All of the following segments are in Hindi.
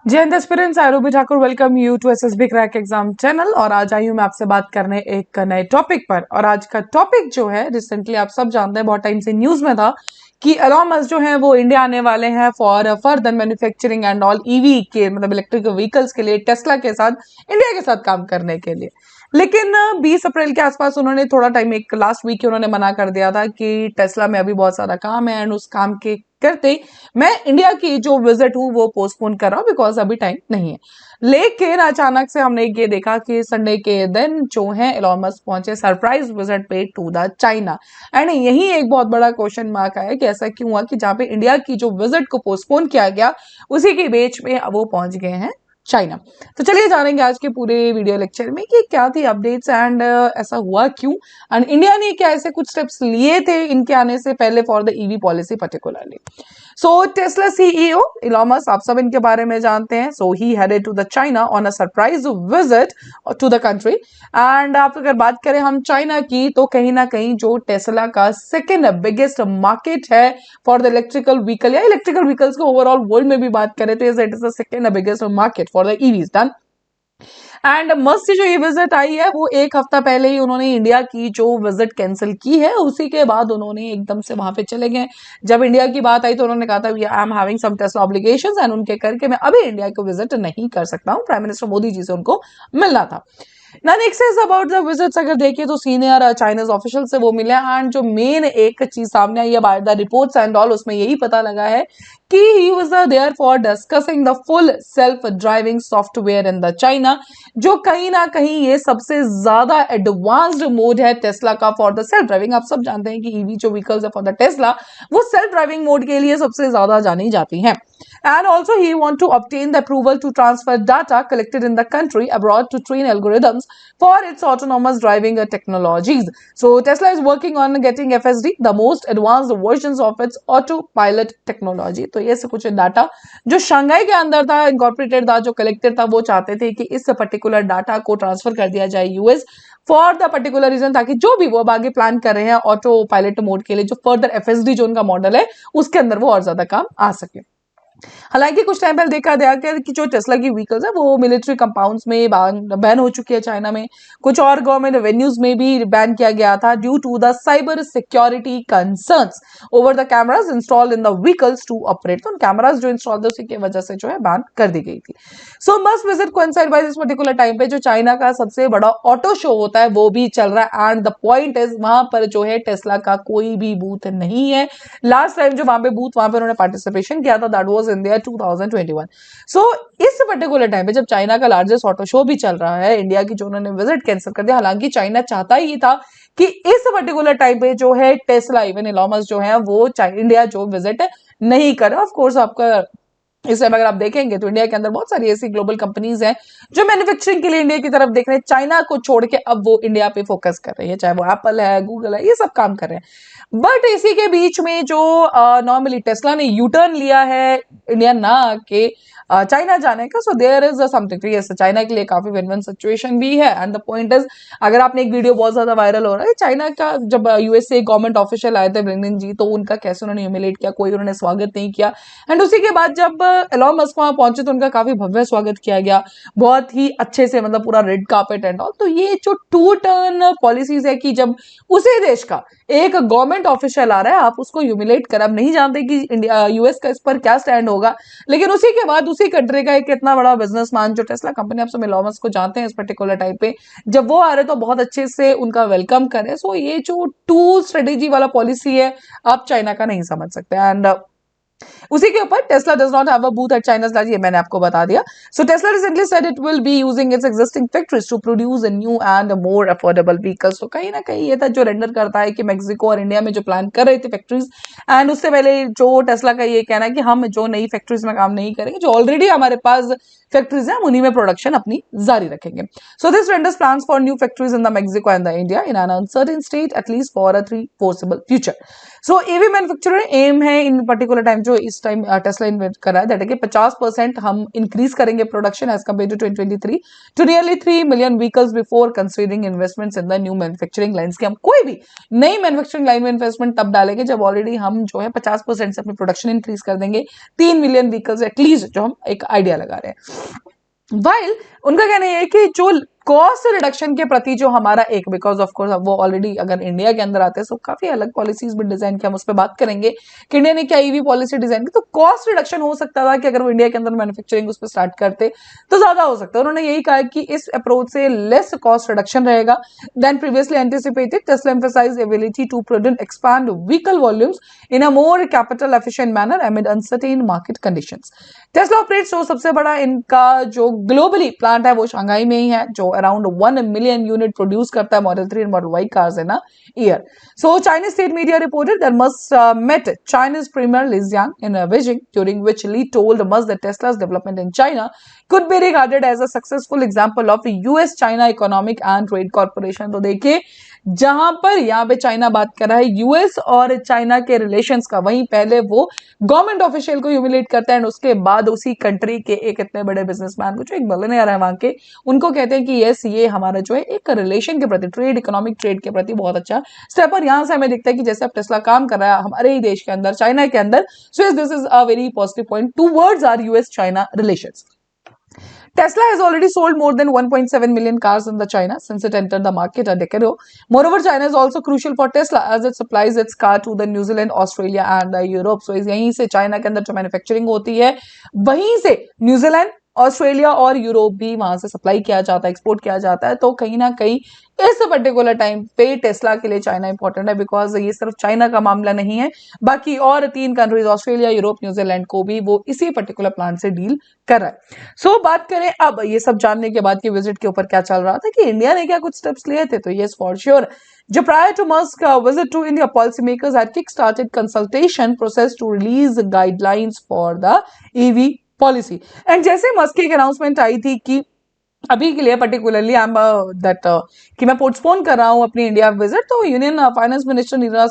जय हिंद aspirants, I Ruby Thakur welcome you to SSB crack exam channel. और आज आई हूँ मैं आपसे बात करने एक नए टॉपिक पर। और आज का टॉपिक जो है, रिसेंटली आप सब जानते हैं, बहुत टाइम से न्यूज में था कि एलॉन मस्क जो है वो इंडिया आने वाले हैं for further manufacturing and all EV के मतलब इलेक्ट्रिक व्हीकल्स के लिए टेस्ला के साथ, इंडिया के साथ काम करने के लिए। लेकिन 20 अप्रैल के आसपास उन्होंने थोड़ा टाइम, एक लास्ट वीक उन्होंने मना कर दिया था कि टेस्ला में अभी बहुत सारा काम है एंड उस काम के करते मैं इंडिया की जो विजिट हूँ वो पोस्टपोन कर रहा हूँ बिकॉज अभी टाइम नहीं है। लेकिन अचानक से हमने ये देखा कि संडे के दिन जो है एलॉन मस्क पहुंचे सरप्राइज विजिट पे टू द चाइना। एंड यही एक बहुत बड़ा क्वेश्चन मार्क है कि ऐसा क्यों हुआ कि जहां पे इंडिया की जो विजिट को पोस्टपोन किया गया उसी के बीच में अब वो पहुंच गए हैं चाइना। तो चलिए जानेंगे आज के पूरे वीडियो लेक्चर में कि क्या थी अपडेट्स एंड ऐसा हुआ क्यों एंड इंडिया ने क्या ऐसे कुछ स्टेप्स लिए थे इनके आने से पहले for the EV policy particularly. So Tesla CEO Elon Musk, आप सब इनके बारे में जानते हैं। So he headed to the China on a surprise visit to the country. And आप अगर बात करें हम चाइना की, तो कहीं ना कहीं जो टेस्ला का सेकेंड बिगेस्ट मार्केट है फॉर द इलेक्ट्रिकल व्हीकल या इलेक्ट्रिकल व्हीकल्स को ओवरऑल वर्ल्ड में भी बात करें तो it is the second biggest market for the EVs done. And मस्त जो ये विजिट आई है वो एक हफ्ता पहले ही उन्होंने इंडिया की जो विजिट कैंसिल की है, उसी के बाद उन्होंने एकदम से वहां पे चले गए। जब इंडिया की बात आई तो उन्होंने कहा था I am having some test obligations and उनके करके मैं अभी इंडिया को विजिट नहीं कर सकता हूँ। प्राइम मिनिस्टर मोदी जी से उनको मिलना था। ना next is about the visits, अगर देखिए तो सीनियर चाइनीज ऑफिशियल से वो मिले एंड जो मेन एक चीज सामने आई है by the reports and all, उसमें यही पता लगा है कि he was there for discussing the full self driving software in the China, जो कहीं ना कहीं ये सबसे ज्यादा एडवांस्ड मोड है टेस्ला का फॉर द सेल्फ ड्राइविंग। आप सब जानते हैं कि ईवी जो व्हीकल्स है फॉर द टेस्ला वो सेल्फ ड्राइविंग मोड के लिए सबसे ज्यादा जानी जाती हैं। And also he want to obtain the approval to transfer data collected in the country abroad to train algorithms for its autonomous driving technologies. So Tesla is working on getting FSD, the most advanced versions of its autopilot technology. तो ये सब कुछ डाटा जो शंघाई के अंदर था, इनकॉर्पोरेटेड था, जो कलेक्टेड था, वो चाहते थे कि इस पर्टिकुलर डाटा को ट्रांसफर कर दिया जाए US for the particular reason, ताकि जो भी वो अब आगे प्लान कर रहे हैं ऑटो पायलट मोड के लिए, जो फर्दर एफएसडी जो उनका मॉडल है उसके अंदर वो और ज्यादा काम आ सके। हालांकि कुछ टाइम पहले देखा गया कि जो टेस्ला की व्हीकल्स है वो मिलिट्री कंपाउंड्स में बैन हो चुकी है चाइना में। कुछ और गवर्नमेंट वेन्यूज में भी बैन किया गया था due to the cyber security concerns over the cameras installed in the vehicles to operate. तो कैमरास जो इंस्टॉल थे उसी की वजह से जो है बैन कर दी गई थी। So must visit coincide by this particular time पे जो चाइना का सबसे बड़ा ऑटो शो होता है वो भी चल रहा है एंड द पॉइंट इज वहां पर जो है टेस्ला का कोई भी बूथ नहीं है। लास्ट टाइम जो वहां पे बूथ, वहां पे उन्होंने पार्टिसिपेशन किया था, दैट वाज इन 2021। सो इस पर्टिकुलर टाइम पे जब चाइना का लार्जेस्ट ऑटो शो भी चल रहा है, इंडिया की जो उन्होंने विजिट कैंसिल कर दिया। हालांकि चाइना चाहता ही था कि इस पर्टिकुलर टाइम पे जो है टेस्ला, इवन एलॉन मस्क जो है वो इंडिया जो विजिट नहीं करे। ऑफ कोर्स आपका इस टाइम अगर आप देखेंगे तो इंडिया के अंदर बहुत सारी ऐसी ग्लोबल कंपनीज हैं जो मैन्युफैक्चरिंग के लिए इंडिया की तरफ देख रहे हैं। चाइना को छोड़ के अब वो इंडिया पे फोकस कर रही है, चाहे वो एप्पल है, गूगल है, ये सब काम कर रहे हैं। बट इसी के बीच में जो नॉर्मली टेस्ला ने यू टर्न लिया है इंडिया ना आके चाइना जाने का, so there is something to yes, China के लिए काफी विन विन सिचुएशन भी है। एंड द पॉइंट इज, अगर आपने एक वीडियो बहुत ज्यादा वायरल हो रहा है चाइना का, जब यूएसए गवर्नमेंट ऑफिशियल आए थे ब्लिंकन जी, तो उनका कैसे उन्होंने ह्यूमिलेट किया, कोई उन्होंने स्वागत नहीं किया। एंड उसी के बाद जब एलॉन मस्क वहां पहुंचे तो उनका काफी भव्य स्वागत किया गया, बहुत ही अच्छे से, मतलब पूरा रेड कार्पेट एंड ऑल। तो ये जो टू टर्न पॉलिसीज है कि जब उसी देश का एक गवर्नमेंट ऑफिशियल आ रहा है आप उसको ह्यूमिलेट कर, अब नहीं जानते कि इंडिया यूएस का इस पर क्या स्टैंड होगा। लेकिन उसी के बाद उसी कंट्री का एक इतना बड़ा बिजनेसमैन जो टेस्ला कंपनी, आप सब एलॉन मस्क को जानते हैं इस पर्टिकुलर टाइप पे, जब वो आ रहे तो बहुत अच्छे से उनका वेलकम करें। सो ये जो टू स्ट्रेटेजी वाला पॉलिसी है आप चाइना का नहीं समझ सकते। एंड उसी के ऊपर Tesla does not have a booth at China's large, ये मैंने आपको बता दिया। So Tesla recently said it will be using its existing factories to produce a new and more affordable vehicles. तो कहीं ना कहीं ये था जो रेंडर करता है कि मेक्सिको और इंडिया में जो प्लान कर रहे थे फैक्ट्रीज, एंड उससे पहले जो टेस्ला का ये कहना है कि हम जो नई फैक्ट्रीज में काम नहीं करेंगे, जो ऑलरेडी हमारे पास फैक्ट्रीज हैं हम उन्हीं में प्रोडक्शन अपनी जारी रखेंगे। So this renders plans for new factories in the Mexico and the India in an uncertain state at least for a 3 foreseeable future. So EV manufacturer am है इन पर्टिकुलर टाइम जो इस टाइम टेस्ला इन्वेस्ट कर रहा है, दैट है कि 50% हम इंक्रीज करेंगे production as compared to 2023 to nearly 3 million vehicles before considering investments in the new manufacturing lines. की हम कोई भी नई मैन्युफैक्चरिंग लाइन में इन्वेस्टमेंट तब डालेंगे जब ऑलरेडी हम जो है 50% से अपनी प्रोडक्शन इंक्रीज कर देंगे, 3 मिलियन व्हीकल्स एटलीस्ट, जो हम एक आइडिया लगा रहे हैं। वाइल उनका कहना यह है कि जो कॉस्ट रिडक्शन के प्रति जो हमारा एक, बिकॉज ऑफ कोर्स वो ऑलरेडी अगर इंडिया के अंदर आते हैं तो काफी अलग पॉलिसीज भी डिजाइन की, हम उस पर बात करेंगे कि इंडिया ने क्या ईवी पॉलिसी डिजाइन की, तो कॉस्ट रिडक्शन हो सकता था कि अगर वो इंडिया के अंदर मैन्युफैक्चरिंग उस पर स्टार्ट करते तो ज्यादा हो सकता है। उन्होंने यही कहा कि इस अप्रोच से लेस कॉस्ट रिडक्शन रहेगा then previously anticipated. Tesla emphasised ability to produce expand vehicle volumes in a more capital efficient manner amid uncertain market conditions. Tesla operates जो सबसे बड़ा इनका जो ग्लोबली प्लांट है वो शंघाई में ही है, जो अराउंड 1 मिलियन यूनिट प्रोड्यूस करता है model 3 and model Y cars in a year. So Chinese state media reported that Musk met China's premier Li Xiang in Beijing, during which Li told Musk that Tesla's development in China could be regarded as a successful example of US-China economic and trade cooperation। तो देखिए जहां पर यहाँ पे चाइना बात कर रहा है यूएस और चाइना के रिलेशंस का, वहीं पहले वो गवर्नमेंट ऑफिशियल को ह्यूमिलेट करता है एंड उसके बाद उसी कंट्री के एक इतने बड़े बिजनेसमैन को जो एक बिलियनियर है वहां के, उनको कहते हैं कि यस ये हमारा जो है एक रिलेशन के प्रति, ट्रेड, इकोनॉमिक ट्रेड के प्रति बहुत अच्छा स्टेप। और यहाँ से हमें दिखता है कि जैसे अब टेस्ला काम कर रहा है हमारे ही देश के अंदर, चाइना के अंदर, so this is a very positive point towards our US China relations. Tesla has already sold more than 1.7 million cars in the China since it entered the market a decade ago. Moreover, China is also crucial for Tesla as it supplies its car to the New Zealand, Australia and Europe. So यहीं से चाइना के अंदर जो मैन्युफैक्चरिंग होती है वहीं से न्यूजीलैंड, ऑस्ट्रेलिया और यूरोप भी वहां से सप्लाई किया जाता है, एक्सपोर्ट किया जाता है। तो कहीं ना कहीं इस पर्टिकुलर टाइम पे टेस्ला के लिए चाइना इंपॉर्टेंट है, बिकॉज ये सिर्फ चाइना का मामला नहीं है, बाकी और 3 कंट्रीज ऑस्ट्रेलिया, यूरोप, न्यूजीलैंड को भी वो इसी पर्टिकुलर प्लांट से डील कर रहा है। सो बात करें अब ये सब जानने के बाद कि विजिट के ऊपर क्या चल रहा था, कि इंडिया ने क्या कुछ स्टेप्स लिए थे, तो यस फॉर श्योर जो prior to Musk visit to India policy makers had kick started consultation process to release guidelines for the EV policy. And जैसे मस्क की अनाउंसमेंट आई थी कि अभी के लिए पर्टिकुलरली आई एम दैट कि मैं पोस्टपोन कर रहा हूं अपनी इंडिया विजिट, तो union finance minister Nirmala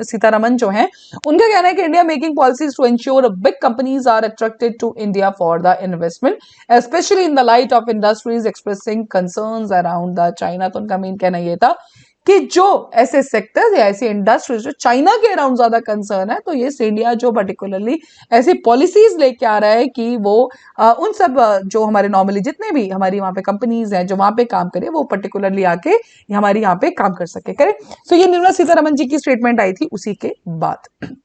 Sitharaman जो हैं उनका कहना है कि India making policies to ensure big companies are attracted to India for the investment specially in the light of industries expressing concerns around the China. तो उनका मेन कहना यह था कि जो ऐसे सेक्टर्स या ऐसी इंडस्ट्रीज जो चाइना के अराउंड ज्यादा कंसर्न है, तो ये इंडिया जो पर्टिकुलरली ऐसी पॉलिसीज लेके आ रहा है कि वो उन सब जो हमारे नॉर्मली जितने भी हमारी वहां पे कंपनीज हैं जो वहां पे काम करे, वो पर्टिकुलरली आके हमारी यहाँ पे काम कर सके, करेक्ट। सो ये निर्मला सीतारमन जी की स्टेटमेंट आई थी उसी के बाद।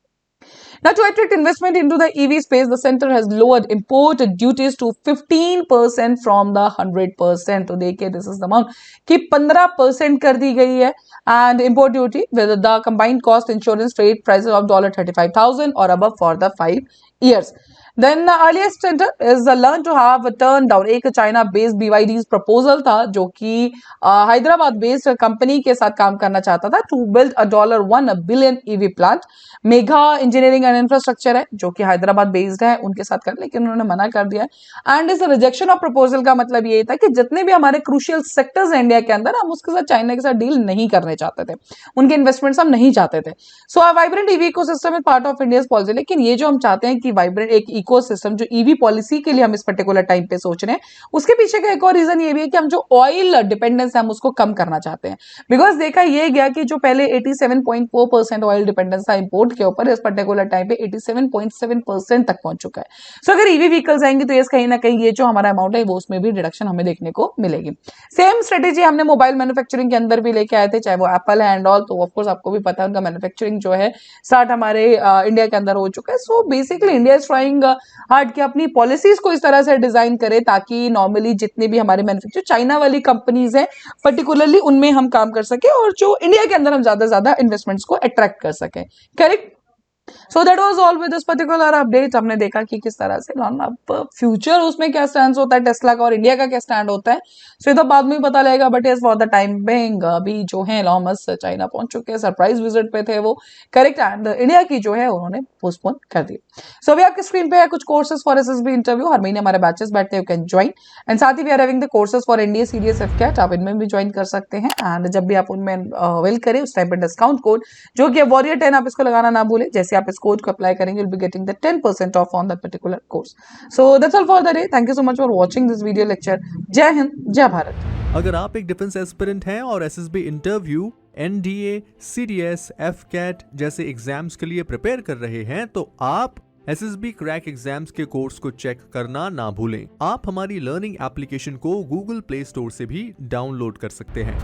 Now, to attract investment into the EV space, the center has lowered import duties to 15% from the 100%. तो देखिए, this is the amount कि 15% कर दी गई है, and import duty with the combined cost insurance rate prices of $35,000 or above for the 5 years. Then the earliest tender is learned to have turned down एक चाइना बेस्ड BYD's प्रपोजल था जो कि हैदराबाद बेस्ड कंपनी के साथ काम करना चाहता था to build a $1 billion EV plant. Megha engineering and infrastructure है जो कि हैदराबाद बेस्ड है, उनके साथ कर, लेकिन उन्होंने मना कर दिया। एंड इस रिजेक्शन ऑफ प्रपोजल का मतलब ये था कि जितने भी हमारे क्रूशियल सेक्टर्स हैं इंडिया के अंदर, हम उसके साथ चाइना के साथ डील नहीं करने चाहते थे, उनके इन्वेस्टमेंट्स हम नहीं चाहते थे। So a vibrant EV ecosystem is part of India's policy. लेकिन ये जो हम चाहते हैं कि वाइब्रेंट एक इकोसिस्टम जो EV पॉलिसी के लिए हम इस पर्टिकुलर टाइम पे सोच रहे हैं, उसके पीछे का एक और रीजन ये भी है कि हम जो ऑयल डिपेंडेंस है हम उसको कम करना चाहते हैं। बिकॉज देखा ये गया कि जो पहले 87.4% ऑयल डिपेंडेंस था इंपोर्ट के ऊपर, इस पर्टिकुलर टाइम पे 87.7% तक पहुंच चुका है। सो अगर EV व्हीकल्स आएंगे तो ये कहीं ना कहीं ये जो हमारा अमाउंट है वो उसमें भी रिडक्शन हमें देखने को मिलेगी। सेम स्ट्रेटेजी हमने मोबाइल मैन्युफैक्चरिंग के अंदर भी लेके आए थे, चाहे वो एप्पल है एंड ऑल। तो ऑफकोर्स आपको भी पता है उनका मैन्युफैक्चरिंग जो है स्टार्ट हमारे इंडिया के अंदर हो चुका है। So basically India is trying hard कि अपनी पॉलिसीज को इस तरह से डिजाइन करे ताकि नॉर्मली जितने भी हमारे मैन्युफैक्चर चाइना वाली कंपनीज हैं पर्टिकुलरली उनमें हम काम कर सके और जो इंडिया के अंदर हम ज्यादा से ज्यादा इन्वेस्टमेंट्स को अट्रैक्ट कर सके, correct. So that was all with this particular update. हमने देखा कि किस तरह से अब फ्यूचर उसमें क्या स्टैंड होता है टेस्ला का और इंडिया का क्या स्टैंड होता है, सो ये तो बाद में ही पता लगेगा। But yes for the time being अभी जो है एलोन मस्क चाइना पहुंच चुके हैं, सरप्राइज विजिट पे थे वो, करेक्ट। एंड इंडिया की जो है उन्होंने पोस्टपोन कर दी। सो अभी आपके स्क्रीन पे है कुछ कोर्सेज फॉर एसएसबी इंटरव्यू, हर महीने हमारे बैचेस बैठते हैं, यू कैन ज्वाइन। एंड साथ ही we are having the courses for NDA CDS AFCAT, आप इनमें भी ज्वाइन कर सकते हैं। एंड जब भी आप उनमें अवेल करें उस टाइम पे डिस्काउंट कोड जो कि वॉरियर 10 आप इसको लगाना ना भूलें। जैसे आप आप इस कोड को अप्लाई करेंगे, you'll be getting the 10% off on that particular course. So that's all for the day. Thank you so much for watching this video lecture. जय हिंद, जय भारत. अगर आप एक डिफेंस एस्पिरेंट हैं और SSB interview, NDA, CDS, AFCAT जैसे एग्जाम्स के लिए प्रिपेयर कर रहे हैं तो आप एसएसबी क्रैक एग्जाम्स के कोर्स को चेक करना ना भूलें। आप हमारी लर्निंग एप्लीकेशन को गूगल प्ले स्टोर से भी डाउनलोड कर सकते हैं।